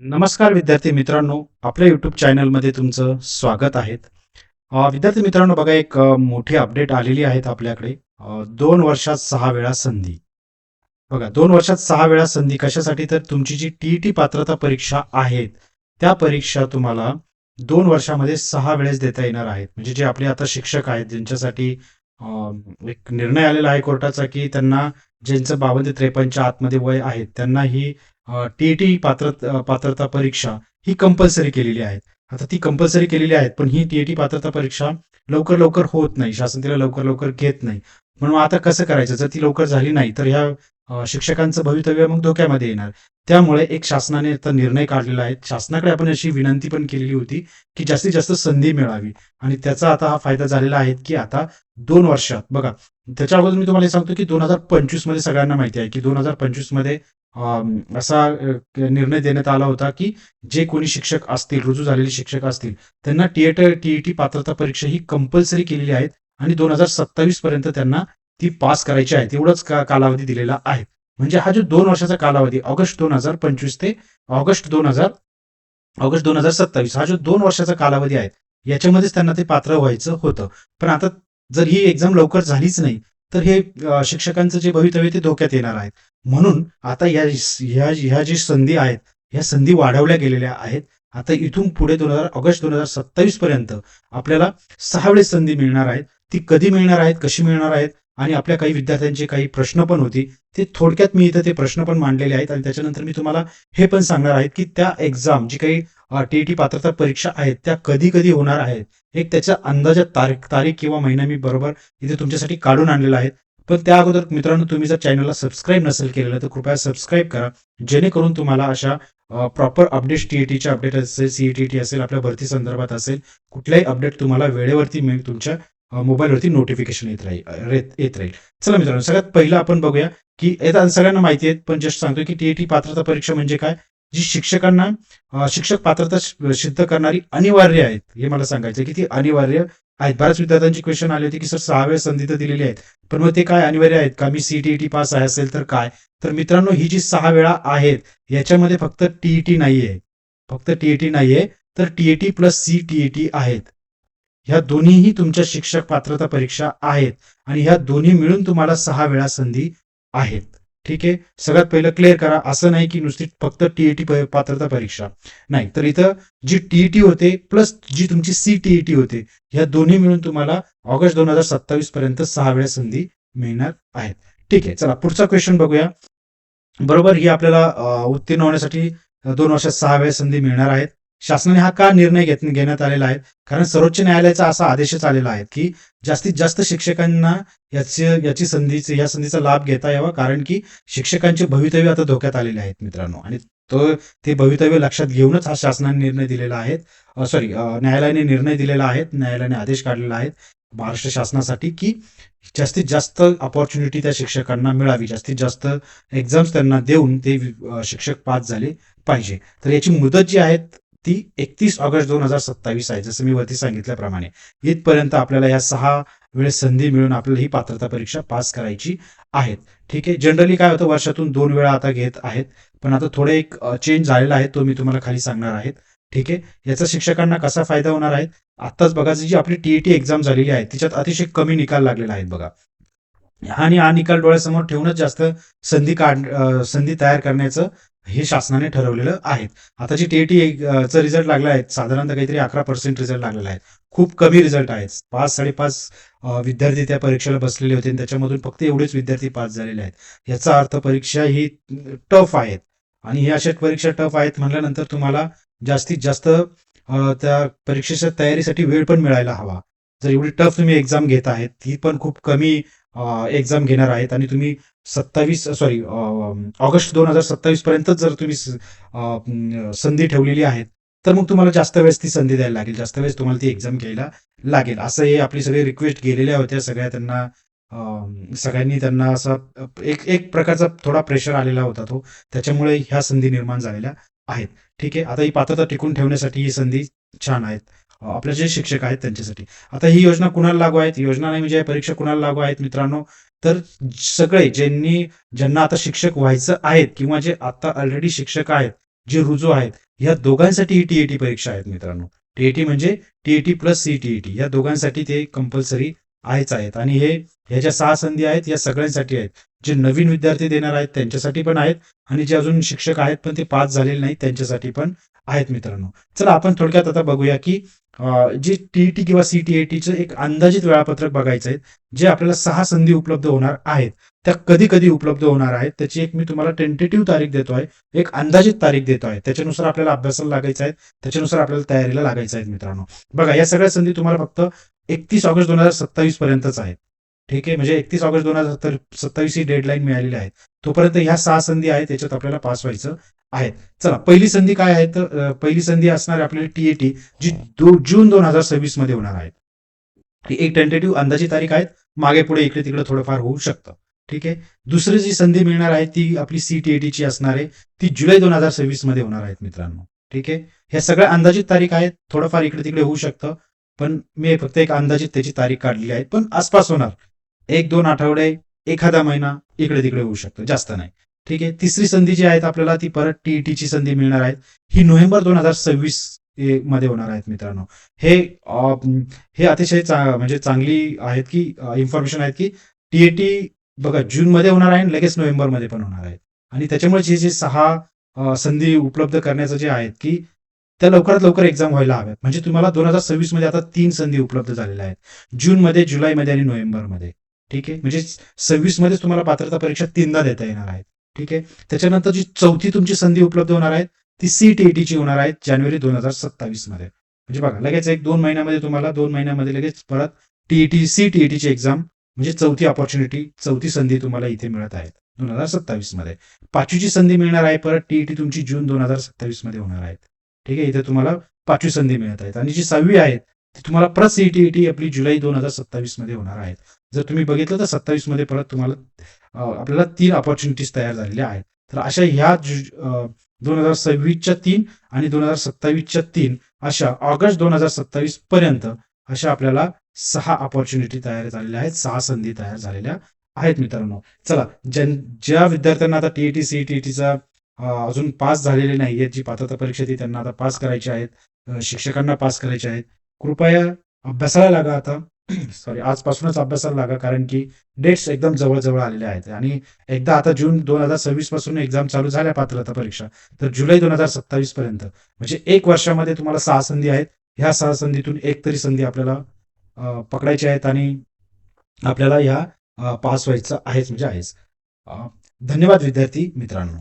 नमस्कार विद्यार्थी मित्रांनो, आपल्या यूट्यूब चॅनलमध्ये तुमचं स्वागत आहे. विद्यार्थी मित्रांनो, बघा एक मोठी अपडेट आलेली आहेत आपल्याकडे. 2 वर्षात 6 वेळा संधी. बघा, 2 वर्षात 6 वेळा संधी कशासाठी? तर तुमची जी टीईटी पात्रता परीक्षा आहेत, त्या परीक्षा तुम्हाला 2 वर्षामध्ये 6 वेळेस देता येणार आहेत. म्हणजे जे आपले आता शिक्षक आहेत, ज्यांच्यासाठी एक निर्णय आलेला आहे कोर्टाचा, की त्यांना ज्यांचं 52 ते 53च्या आतमध्ये वय आहेत, त्यांना ही टीईटी पात्रता परीक्षा ही कंपल्सरी केलेली आहे. आता ती कंपल्सरी केलेली आहे, पण ही टीईटी पात्रता परीक्षा लवकर लवकर होत नाही. शासन तिला लवकर लवकर घेत नाही. म्हणून आता कसं करायचं? जर ती लवकर झाली नाही, तर ह्या शिक्षकांचं भवितव्य मग धोक्यामध्ये येणार. त्यामुळे एक शासनाने आता निर्णय काढलेला आहे. शासनाकडे आपण अशी विनंती पण केलेली होती, की जास्तीत जास्त संधी मिळावी आणि त्याचा आता हा फायदा झालेला आहे, की आता 2 वर्षात बघा, त्याच्या अगोदर मी तुम्हाला हे सांगतो, की 2025 मध्ये सगळ्यांना माहिती आहे, की 2025 मध्ये असा निर्णय देण्यात आला होता, की जे कोणी शिक्षक असतील, रुजू झालेले शिक्षक असतील, त्यांना टीईटी पात्रता परीक्षा ही कंपल्सरी केलेली आहे आणि 2027 पर्यंत त्यांना ती पास करायची आहे. तेवढाच कालावधी दिलेला आहे. म्हणजे हा जो 2 वर्षाचा कालावधी ऑगस्ट 2025 ते ऑगस्ट 2027 हा जो 2 वर्षाचा कालावधी आहे, याच्यामध्येच त्यांना ते पात्र व्हायचं होतं. पण आता जर ही एक्झाम लवकर झालीच नाही, तर हे शिक्षकांचं जे भवितव्य ते धोक्यात येणार आहे. म्हणून आता ह्या जी संधी आहेत, ह्या संधी वाढवल्या गेलेल्या आहेत. आता इथून पुढे ऑगस्ट 2027 पर्यंत आपल्याला 6 वेळेस संधी मिळणार आहेत. ती कधी मिळणार आहेत, कशी मिळणार आहेत आणि आपल्या काही विद्यार्थ्यांचे काही प्रश्न पण होती. ते थोडक्यात मी इथं ते प्रश्न पण मांडलेले आहेत आणि त्याच्यानंतर मी तुम्हाला हे पण सांगणार आहे, की त्या एक्झाम जी काही टीईटी पात्रता परीक्षा आहेत, त्या कधी कधी होणार आहेत. एक त्याच्या अंदाजात तारीख तारीख किंवा महिना मी बरोबर इथे तुमच्यासाठी काढून आणलेला आहे. पण त्या अगोदर मित्रांनो, तुम्ही जर चॅनलला सबस्क्राईब नसेल केलेलं तर कृपया सबस्क्राईब करा, जेणेकरून तुम्हाला अशा प्रॉपर अपडेट्स, टीईटीचे अपडेट असेल, सीईटीटी असेल, आपल्या भरती संदर्भात असेल, कुठल्याही अपडेट तुम्हाला वेळेवरती मिळेल. तुमच्या मोबाईलवरती नोटिफिकेशन येत राहील. चला मित्रांनो, सगळ्यात पहिलं आपण बघूया, की आता सगळ्यांना माहिती आहे, पण जस्ट सांगतो, की टीईटी पात्रता परीक्षा म्हणजे काय? जी शिक्षकांना शिक्षक पात्रता सिद्ध करणारी अनिवार्य आहेत, हे मला सांगायचं, की ती अनिवार्य आहेत. बऱ्याच विद्यार्थ्यांची क्वेश्चन आली होती, की सर 6 वेळेस संधी तर दिलेली आहेत, पण मग ते काय अनिवार्य आहेत का? मी सीटीईटी पास आहे असेल तर काय? तर मित्रांनो, ही जी 6 वेळा आहेत, याच्यामध्ये फक्त टीईटी नाहीये, फक्त टीईटी नाहीये, तर टीईटी प्लस सीटीईटी आहेत. ह्या दोन्हीही तुमच्या शिक्षक पात्रता परीक्षा आहेत आणि ह्या दोन्ही मिळून तुम्हाला 6 वेळा संधी आहेत. ठीक आहे, सगळ्यात पहिलं क्लिअर करा. असं नाही की नुसती फक्त टीईटी पात्रता परीक्षा नाही, तर इथं जी टीईटी होते प्लस जी तुमची सीटीईटी होते, ह्या दोन्ही मिळून तुम्हाला ऑगस्ट 2027 पर्यंत 6 वेळा संधी मिळणार आहेत. ठीक आहे, चला पुढचा क्वेश्चन बघूया. बरोबर, ही आपल्याला उत्तीर्ण होण्यासाठी 2 वर्षात 6 वेळा संधी मिळणार आहेत. शासनाने हा का निर्णय घेण्यात आलेला आहे? कारण सर्वोच्च न्यायालयाचा असा आदेशच आलेला आहे, की जास्तीत जास्त शिक्षकांना या संधीचा लाभ घेता यावा, कारण की शिक्षकांचे भवितव्य आता धोक्यात आलेले आहेत मित्रांनो. आणि ते भवितव्य लक्षात घेऊनच हा शासनाने निर्णय दिलेला आहे. न्यायालयाने निर्णय दिलेला आहे, न्यायालयाने आदेश काढलेला आहे महाराष्ट्र शासनासाठी, की जास्तीत जास्त अपॉर्च्युनिटी त्या शिक्षकांना मिळावी, जास्तीत जास्त एक्झाम्स त्यांना देऊन ते शिक्षक पास झाले पाहिजे. तर याची मुदत जी आहे ती 31 ऑगस्ट 2027 आहे, जसं मी वरती सांगितल्याप्रमाणे. इथपर्यंत आपल्याला या 6 वेळेस संधी मिळून आपल्याला ही पात्रता परीक्षा पास करायची आहेत. ठीक आहे, जनरली काय होतं, वर्षातून 2 वेळा आता घेत आहेत, पण आता थोडं एक चेंज झालेला आहे, तो मी तुम्हाला खाली सांगणार आहे. ठीक आहे, याचा शिक्षकांना कसा फायदा होणार आहे? आताच बघा, जी आपली टीईटी एक्झाम झालेली आहे, तिच्यात अतिशय कमी निकाल लागलेला आहे बघा, आणि हा निकाल डोळ्यासमोर ठेवूनच जास्त संधी तयार करण्याचं हे शासनाने ठरवलेलं आहे. आता जी टीईटी चा रिझल्ट लागला आहे, साधारणतः काहीतरी 11% रिझल्ट लागलेला आहे. खूप कमी रिझल्ट आहेत. 5-5.5 विद्यार्थी त्या परीक्षेला बसलेले होते आणि त्याच्यामधून फक्त एवढेच विद्यार्थी पास झालेले आहेत. याचा अर्थ परीक्षा ही टफ आहेत आणि ही अशा परीक्षा टफ आहेत म्हटल्यानंतर तुम्हाला जास्तीत जास्त त्या परीक्षेच्या तयारीसाठी वेळ पण मिळायला हवा. जर एवढी टफ तुम्ही एक्झाम घेत आहेत, ती पण खूप कमी एक्झाम घेणार आहेत आणि तुम्ही ऑगस्ट 2027 पर्यंत जर तुम्ही संधी ठेवलेली आहेत, तर मग तुम्हाला जास्त वेळेस ती संधी द्यायला लागेल, जास्त वेळेस तुम्हाला ती एक्झाम घ्यायला लागेल. असं हे आपली सगळी रिक्वेस्ट गेलेल्या होत्या सगळ्या त्यांना. सगळ्यांनी त्यांना असा एक एक प्रकारचा थोडा प्रेशर आलेला होता तो, त्याच्यामुळे ह्या संधी निर्माण झालेल्या आहेत. ठीक आहे, आता ही पात्रता टिकून ठेवण्यासाठी ही संधी छान आहेत आपले जे शिक्षक आहेत त्यांच्यासाठी. आता ही योजना कुणाला लागू आहेत? योजना नाही, म्हणजे परीक्षा कुणाला लागू आहेत मित्रांनो? तर सगळे ज्यांना आता शिक्षक व्हायचं आहेत किंवा जे आता ऑलरेडी शिक्षक आहेत, जे रुजू आहेत, या दोघांसाठी ही टीएटी परीक्षा आहेत मित्रांनो. टीएटी म्हणजे टीएटी प्लस सीटीईटी या दोघांसाठी ते कंपल्सरी आहेच आहेत. आणि ह्या ज्या 6 संधी आहेत या सगळ्यांसाठी आहेत. जे नवीन विद्यार्थी देणार आहेत त्यांच्यासाठी पण आहेत आणि जे अजून शिक्षक आहेत पण ते पास झालेले नाहीत त्यांच्यासाठी पण आहेत मित्रांनो. चला आपण थोडक्यात आता बघूया की जे टीईटी किंवा सीटीईटीचं एक अंदाजित वेळापत्रक बघायचं आहे. जे आपल्याला 6 संधी उपलब्ध होणार आहेत त्या कधी कधी उपलब्ध होणार आहेत त्याची एक मी तुम्हाला टेंटेटिव्ह तारीख देतोय, एक अंदाजित तारीख देतो आहे. त्याच्यानुसार आपल्याला अभ्यासाला लागायचं आहे, त्याच्यानुसार आपल्याला तयारीला लागायचं आहे मित्रांनो. बघा या सगळ्या संधी तुम्हाला फक्त 31 ऑगस्ट 2027 पर्यंतच आहेत. ठीक आहे, म्हणजे 31 ऑगस्ट 2027 ही डेडलाईन मिळालेली आहे. तोपर्यंत ह्या 6 संधी आहेत त्याच्यात आपल्याला पास व्हायचं आहे. चला पहिली संधी काय आहे तर पहिली संधी असणार आहे आपल्याला टीएटी जी जून 2026 मध्ये होणार आहे. ही एक टेंटेटिव्ह अंदाजी तारीख आहे, मागे पुढे इकडे तिकडे थोडंफार होऊ शकतं. ठीक आहे. दुसरी जी संधी मिळणार आहे ती आपली सीटीएटीची असणार आहे, ती जुलै 2026 मध्ये होणार आहेत मित्रांनो. ठीक आहे, ह्या सगळ्या अंदाजित तारीख आहेत, थोडंफार इकडे तिकडे होऊ शकतं, पण मी फक्त एक अंदाजित त्याची तारीख काढली आहे, पण आसपास होणार. 1-2 आठवडे, एखादा महिना इकडे तिकडे होऊ शकतं, जास्त नाही. ठीक आहे. तिसरी संधी जी आहेत आपल्याला ती परत टीईटीची संधी मिळणार आहे, ही नोव्हेंबर 2026 मध्ये होणार आहेत मित्रांनो. हे हे अतिशय म्हणजे चांगली आहेत की इन्फॉर्मेशन आहेत की टीएटी बघा जून मध्ये होणार आहे आणि लगेच नोव्हेंबर मध्ये पण होणार आहे. आणि त्याच्यामुळे जे 6 संधी उपलब्ध करण्याचं जे आहेत की त्या लवकरात लवकर एक्झाम व्हायला हव्यात. म्हणजे तुम्हाला 2026 मध्ये आता 3 संधी उपलब्ध झालेल्या आहेत, जून मध्ये, जुलैमध्ये आणि नोव्हेंबरमध्ये. ठीक आहे, म्हणजे 26 मध्येच तुम्हाला पात्रता परीक्षा 3दा देता येणार आहेत. ठीक आहे. त्याच्यानंतर जी चौथी तुमची संधी उपलब्ध होणार आहे ती सीटीईटीची होणार आहे जानेवारी 2027 मध्ये. म्हणजे बघा लगेच 1-2 महिन्यामध्ये तुम्हाला 2 महिन्यामध्ये लगेच परत टीईटी सीटीईटीची एक्झाम म्हणजे चौथी अपॉर्च्युनिटी, चौथी संधी तुम्हाला इथे मिळत आहे 2027 मध्ये. पाचवीची संधी मिळणार आहे परत टीईटी तुमची जून 2027 मध्ये होणार आहेत. ठीक आहे, इथे तुम्हाला 5वी संधी मिळत आहेत. आणि जी 6वी आहे ती तुम्हाला परत सीटीईटी आपली जुलै 2027 मध्ये होणार आहेत. जर तुम्ही बघितलं तर 27 मध्ये परत तुम्हाला आपल्याला 3 अपॉर्च्युनिटीज तयार झालेल्या आहेत. तर अशा ह्या 2026च्या 3 आणि 2027च्या 3 अशा ऑगस्ट 2027 पर्यंत अशा आपल्याला 6 अपॉर्च्युनिटी तयार झालेल्या आहेत, 6 संधी तयार झालेल्या आहेत मित्रांनो. चला ज्या विद्यार्थ्यांना आता टीईटी सीटीईटीचा अजून पास झालेले नाही आहेत, जी पात्रता परीक्षा ती त्यांना आता पास करायची आहेत, शिक्षकांना पास करायचे आहेत, कृपया अभ्यासाला लागा आता. सॉरी, आजपासूनच अभ्यासाला लागा, कारण की डेट्स एकदम जवळ आलेले आहेत. आणि एकदा आता जून 2026 पासून एक्झाम चालू झाल्या पात्रता परीक्षा, तर जुलै 2027 पर्यंत म्हणजे 1 वर्षामध्ये तुम्हाला 6 संधी आहेत. ह्या 6 संधीतून एक तरी संधी आपल्याला पकडायची आहेत आणि आपल्याला ह्या पास व्हायचं आहेच म्हणजे आहेच. धन्यवाद विद्यार्थी मित्रांनो.